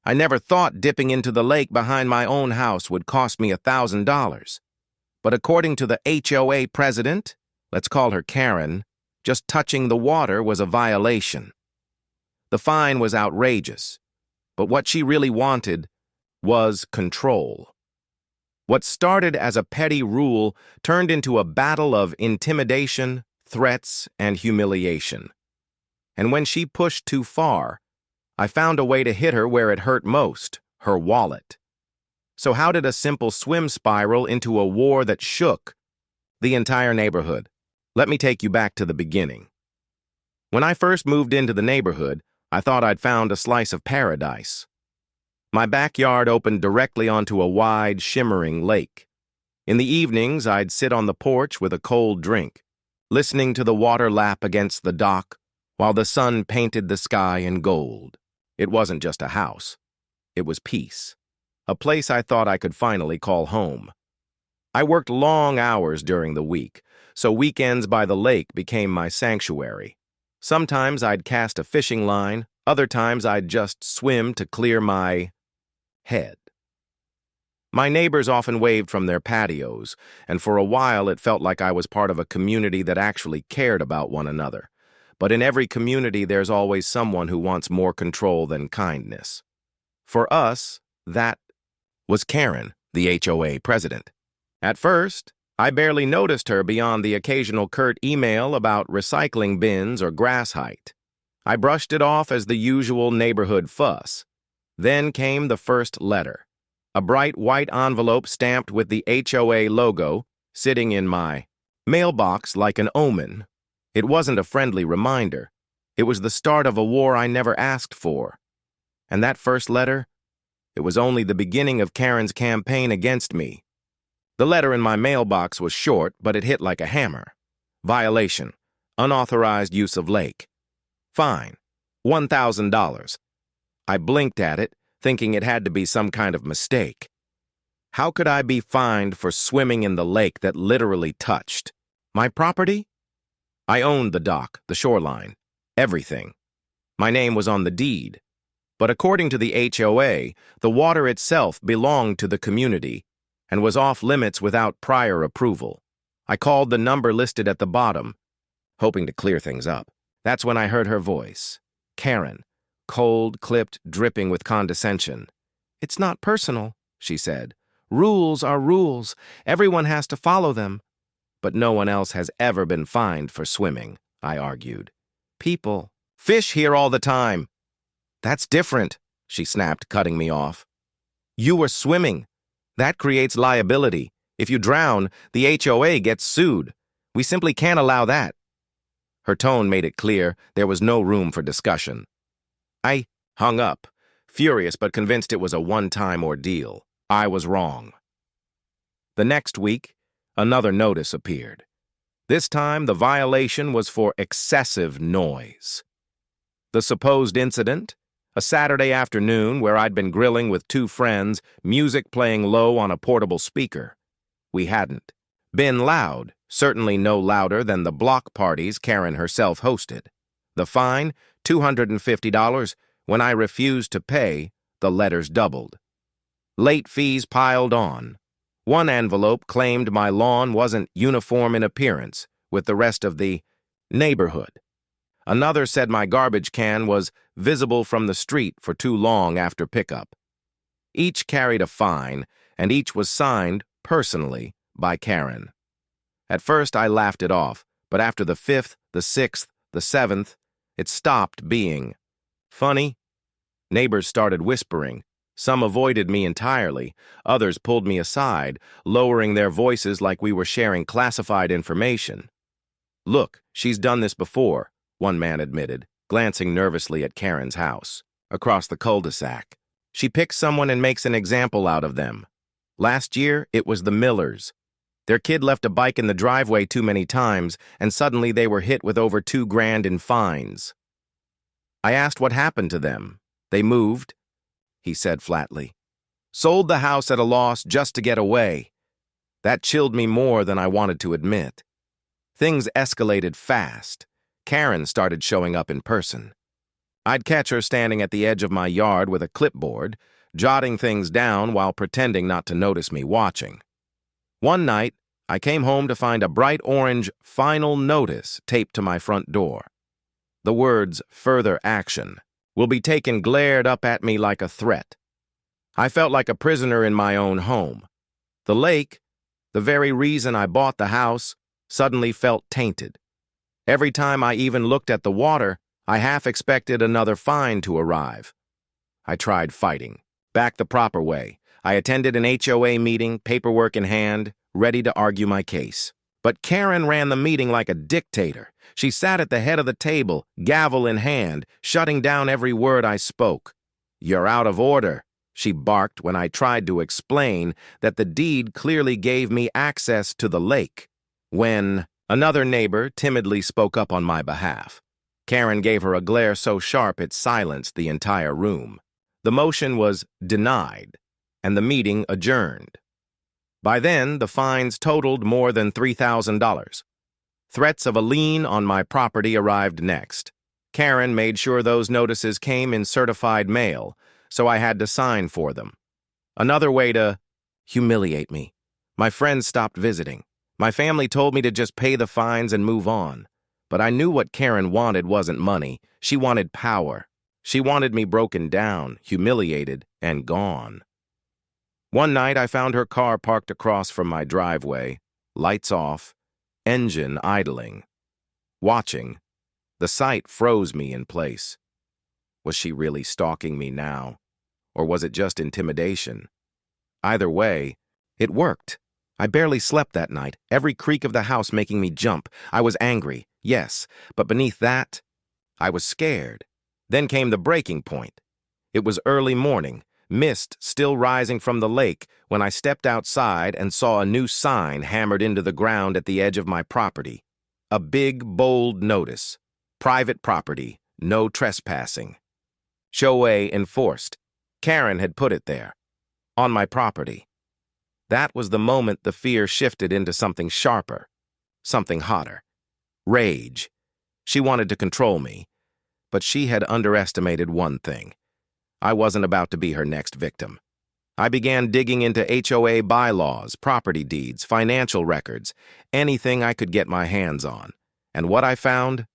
I never thought dipping into the lake behind my own house would cost me $1,000. But according to the HOA president, let's call her Karen, just touching the water was a violation. The fine was outrageous, but what she really wanted was control. What started as a petty rule turned into a battle of intimidation, threats, and humiliation. And when she pushed too far, I found a way to hit her where it hurt most, her wallet. So how did a simple swim spiral into a war that shook the entire neighborhood? Let me take you back to the beginning. When I first moved into the neighborhood, I thought I'd found a slice of paradise. My backyard opened directly onto a wide, shimmering lake. In the evenings, I'd sit on the porch with a cold drink, listening to the water lap against the dock while the sun painted the sky in gold. It wasn't just a house. It was peace, a place I thought I could finally call home. I worked long hours during the week, so weekends by the lake became my sanctuary. Sometimes I'd cast a fishing line, other times I'd just swim to clear my head. My neighbors often waved from their patios, and for a while it felt like I was part of a community that actually cared about one another. But in every community, there's always someone who wants more control than kindness. For us, that was Karen, the HOA president. At first, I barely noticed her beyond the occasional curt email about recycling bins or grass height. I brushed it off as the usual neighborhood fuss. Then came the first letter, a bright white envelope stamped with the HOA logo, sitting in my mailbox like an omen. It wasn't a friendly reminder. It was the start of a war I never asked for. And that first letter, it was only the beginning of Karen's campaign against me. The letter in my mailbox was short, but it hit like a hammer. Violation, unauthorized use of lake. Fine, $1,000. I blinked at it, thinking it had to be some kind of mistake. How could I be fined for swimming in the lake that literally touched my property? I owned the dock, the shoreline, everything. My name was on the deed. But according to the HOA, the water itself belonged to the community and was off limits without prior approval. I called the number listed at the bottom, hoping to clear things up. That's when I heard her voice. Karen, cold, clipped, dripping with condescension. "It's not personal," she said. "Rules are rules. Everyone has to follow them." "But no one else has ever been fined for swimming," I argued. "People fish here all the time." "That's different," she snapped, cutting me off. "You were swimming. That creates liability. If you drown, the HOA gets sued. We simply can't allow that." Her tone made it clear there was no room for discussion. I hung up, furious but convinced it was a one-time ordeal. I was wrong. The next week, another notice appeared. This time, the violation was for excessive noise. The supposed incident? A Saturday afternoon where I'd been grilling with two friends, music playing low on a portable speaker. We hadn't been loud, certainly no louder than the block parties Karen herself hosted. The fine, $250. When I refused to pay, the letters doubled. Late fees piled on. One envelope claimed my lawn wasn't uniform in appearance with the rest of the neighborhood. Another said my garbage can was visible from the street for too long after pickup. Each carried a fine, and each was signed, personally, by Karen. At first, I laughed it off, but after the 5th, the 6th, the 7th, it stopped being funny. Neighbors started whispering. Some avoided me entirely. Others pulled me aside, lowering their voices like we were sharing classified information. "Look, she's done this before," one man admitted, glancing nervously at Karen's house, across the cul-de-sac. "She picks someone and makes an example out of them. Last year, it was the Millers. Their kid left a bike in the driveway too many times, and suddenly they were hit with over $2,000 in fines. I asked what happened to them. They moved," he said flatly. "Sold the house at a loss just to get away. That chilled me more than I wanted to admit. Things escalated fast. Karen started showing up in person. I'd catch her standing at the edge of my yard with a clipboard, jotting things down while pretending not to notice me watching. One night, I came home to find a bright orange final notice taped to my front door. The words, "Further action," will be taken glared up at me like a threat. I felt like a prisoner in my own home. The lake, the very reason I bought the house, suddenly felt tainted. Every time I even looked at the water, I half expected another fine to arrive. I tried fighting, back the proper way. I attended an HOA meeting, paperwork in hand, ready to argue my case. But Karen ran the meeting like a dictator. She sat at the head of the table, gavel in hand, shutting down every word I spoke. "You're out of order," she barked when I tried to explain that the deed clearly gave me access to the lake. When another neighbor timidly spoke up on my behalf, Karen gave her a glare so sharp it silenced the entire room. The motion was denied, and the meeting adjourned. By then, the fines totaled more than $3,000. Threats of a lien on my property arrived next. Karen made sure those notices came in certified mail, so I had to sign for them. Another way to humiliate me. My friends stopped visiting. My family told me to just pay the fines and move on. But I knew what Karen wanted wasn't money. She wanted power. She wanted me broken down, humiliated, and gone. One night, I found her car parked across from my driveway, lights off, engine idling. Watching, the sight froze me in place. Was she really stalking me now? Or was it just intimidation? Either way, it worked. I barely slept that night, every creak of the house making me jump. I was angry, yes, but beneath that, I was scared. Then came the breaking point. It was early morning, mist still rising from the lake, when I stepped outside and saw a new sign hammered into the ground at the edge of my property. A big, bold notice. Private property, no trespassing. HOA enforced. Karen had put it there. On my property. That was the moment the fear shifted into something sharper. Something hotter. Rage. She wanted to control me. But she had underestimated one thing. I wasn't about to be her next victim. I began digging into HOA bylaws, property deeds, financial records, anything I could get my hands on. And what I found?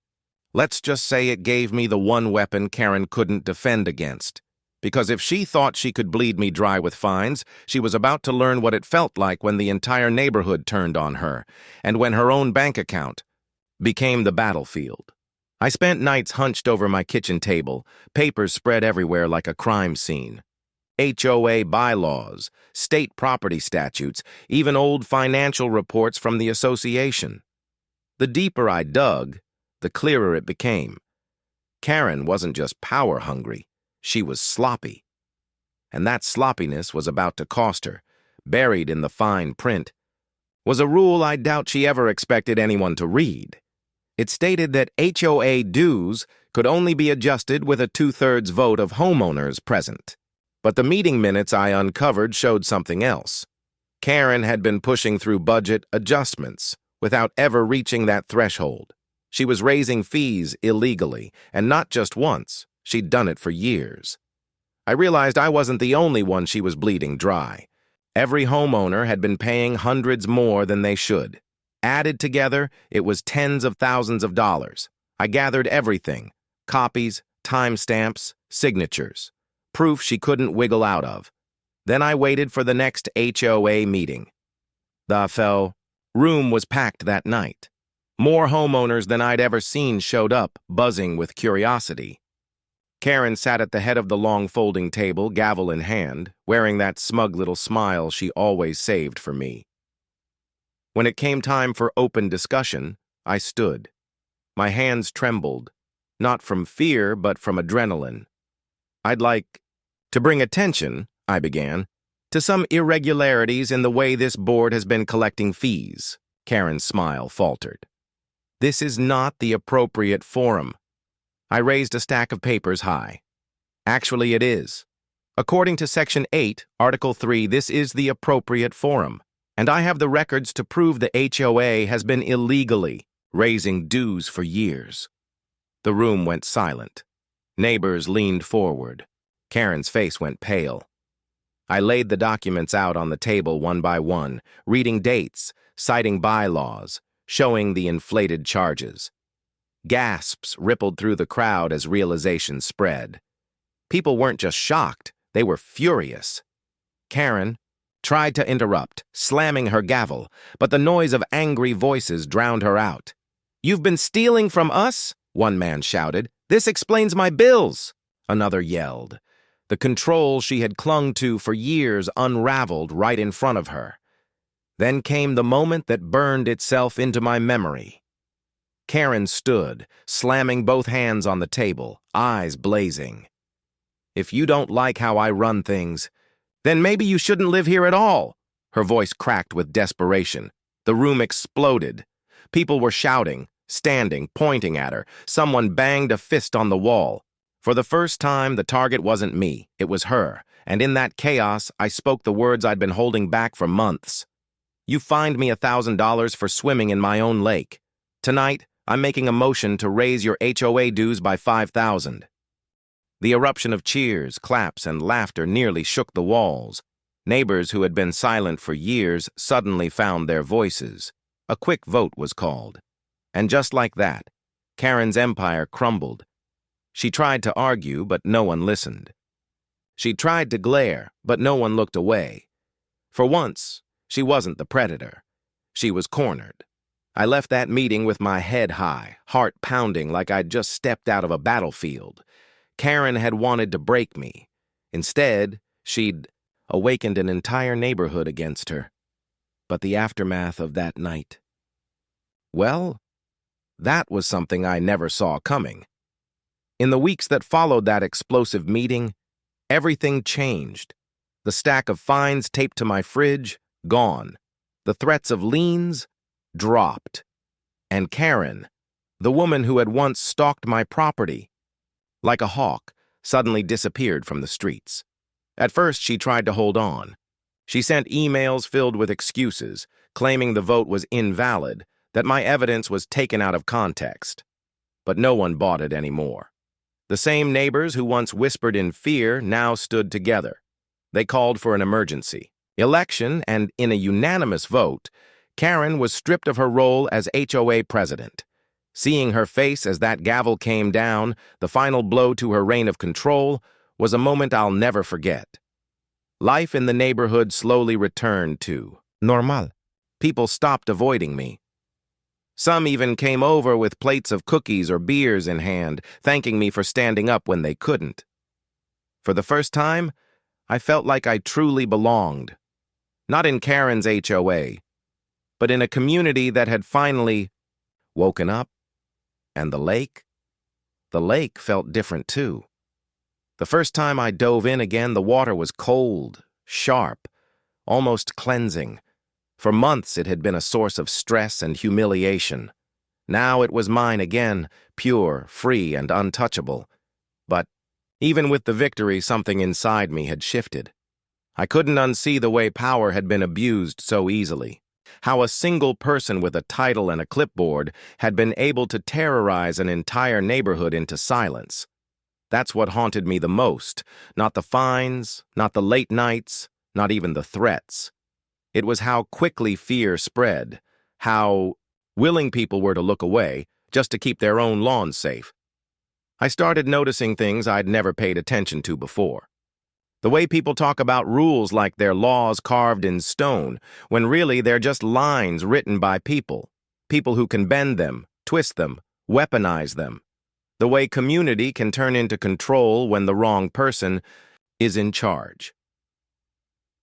Let's just say it gave me the one weapon Karen couldn't defend against. Because if she thought she could bleed me dry with fines, she was about to learn what it felt like when the entire neighborhood turned on her, and when her own bank account became the battlefield. I spent nights hunched over my kitchen table, papers spread everywhere like a crime scene. HOA bylaws, state property statutes, even old financial reports from the association. The deeper I dug, the clearer it became. Karen wasn't just power-hungry, she was sloppy. And that sloppiness was about to cost her, buried in the fine print, was a rule I doubt she ever expected anyone to read. It stated that HOA dues could only be adjusted with a 2/3 vote of homeowners present. But the meeting minutes I uncovered showed something else. Karen had been pushing through budget adjustments without ever reaching that threshold. She was raising fees illegally, and not just once. She'd done it for years. I realized I wasn't the only one she was bleeding dry. Every homeowner had been paying hundreds more than they should. Added together, it was tens of thousands of dollars. I gathered everything: copies, timestamps, signatures, proof she couldn't wiggle out of. Then I waited for the next HOA meeting. The room was packed that night. More homeowners than I'd ever seen showed up, buzzing with curiosity. Karen sat at the head of the long folding table, gavel in hand, wearing that smug little smile she always saved for me. When it came time for open discussion, I stood. My hands trembled, not from fear, but from adrenaline. "I'd like to bring attention," I began, "to some irregularities in the way this board has been collecting fees." Karen's smile faltered. "This is not the appropriate forum." I raised a stack of papers high. "Actually, it is. According to Section 8, Article 3, this is the appropriate forum. And I have the records to prove the HOA has been illegally raising dues for years." The room went silent. Neighbors leaned forward. Karen's face went pale. I laid the documents out on the table one by one, reading dates, citing bylaws, showing the inflated charges. Gasps rippled through the crowd as realization spread. People weren't just shocked, they were furious. Karen tried to interrupt, slamming her gavel, but the noise of angry voices drowned her out. "You've been stealing from us?" one man shouted. "This explains my bills," another yelled. The control she had clung to for years unraveled right in front of her. Then came the moment that burned itself into my memory. Karen stood, slamming both hands on the table, eyes blazing. "If you don't like how I run things, then maybe you shouldn't live here at all." Her voice cracked with desperation. The room exploded. People were shouting, standing, pointing at her. Someone banged a fist on the wall. For the first time, the target wasn't me, it was her, and in that chaos, I spoke the words I'd been holding back for months. "You fined me $1,000 for swimming in my own lake. Tonight, I'm making a motion to raise your HOA dues by $5,000. The eruption of cheers, claps, and laughter nearly shook the walls. Neighbors who had been silent for years suddenly found their voices. A quick vote was called. And just like that, Karen's empire crumbled. She tried to argue, but no one listened. She tried to glare, but no one looked away. For once, she wasn't the predator. She was cornered. I left that meeting with my head high, heart pounding like I'd just stepped out of a battlefield. Karen had wanted to break me. Instead, she'd awakened an entire neighborhood against her. But the aftermath of that night, well, that was something I never saw coming. In the weeks that followed that explosive meeting, everything changed. The stack of fines taped to my fridge, gone. The threats of liens, dropped. And Karen, the woman who had once stalked my property, like a hawk, suddenly disappeared from the streets. At first, she tried to hold on. She sent emails filled with excuses, claiming the vote was invalid, that my evidence was taken out of context. But no one bought it anymore. The same neighbors who once whispered in fear now stood together. They called for an emergency election, and in a unanimous vote, Karen was stripped of her role as HOA president. Seeing her face as that gavel came down, the final blow to her reign of control, was a moment I'll never forget. Life in the neighborhood slowly returned to normal. People stopped avoiding me. Some even came over with plates of cookies or beers in hand, thanking me for standing up when they couldn't. For the first time, I felt like I truly belonged. Not in Karen's HOA, but in a community that had finally woken up. And the lake felt different too. The first time I dove in again, the water was cold, sharp, almost cleansing. For months it had been a source of stress and humiliation. Now it was mine again, pure, free, and untouchable. But even with the victory, something inside me had shifted. I couldn't unsee the way power had been abused so easily. How a single person with a title and a clipboard had been able to terrorize an entire neighborhood into silence. That's what haunted me the most, not the fines, not the late nights, not even the threats. It was how quickly fear spread, how willing people were to look away just to keep their own lawns safe. I started noticing things I'd never paid attention to before. The way people talk about rules like they're laws carved in stone, when really they're just lines written by people who can bend them, twist them, weaponize them. The way community can turn into control when the wrong person is in charge.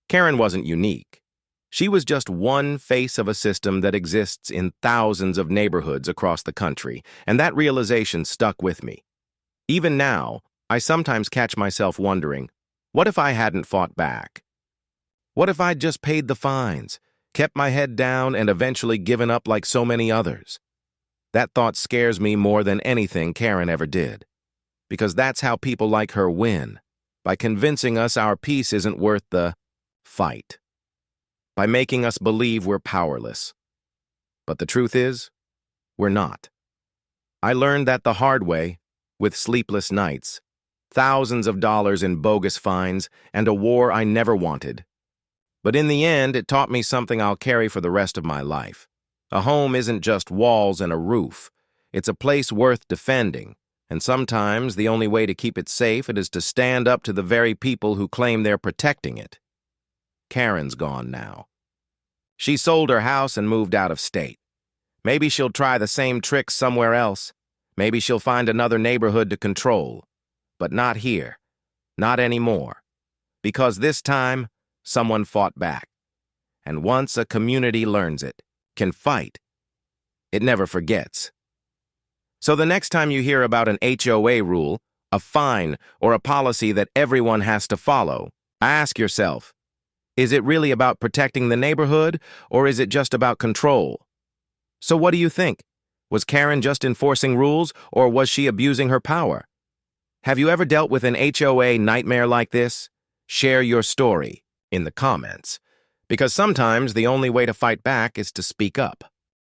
Karen wasn't unique. She was just one face of a system that exists in thousands of neighborhoods across the country, and that realization stuck with me. Even now, I sometimes catch myself wondering, what if I hadn't fought back? What if I'd just paid the fines, kept my head down, and eventually given up like so many others? That thought scares me more than anything Karen ever did, because that's how people like her win, by convincing us our peace isn't worth the fight, by making us believe we're powerless. But the truth is, we're not. I learned that the hard way with sleepless nights, thousands of dollars in bogus fines, and a war I never wanted. But in the end, it taught me something I'll carry for the rest of my life. A home isn't just walls and a roof. It's a place worth defending, and sometimes the only way to keep it safe is to stand up to the very people who claim they're protecting it. Karen's gone now. She sold her house and moved out of state. Maybe she'll try the same tricks somewhere else. Maybe she'll find another neighborhood to control. But not here. Not anymore. Because this time, someone fought back. And once a community learns it, can fight, it never forgets. So the next time you hear about an HOA rule, a fine, or a policy that everyone has to follow, ask yourself, is it really about protecting the neighborhood, or is it just about control? So what do you think? Was Karen just enforcing rules, or was she abusing her power? Have you ever dealt with an HOA nightmare like this? Share your story in the comments, because sometimes the only way to fight back is to speak up.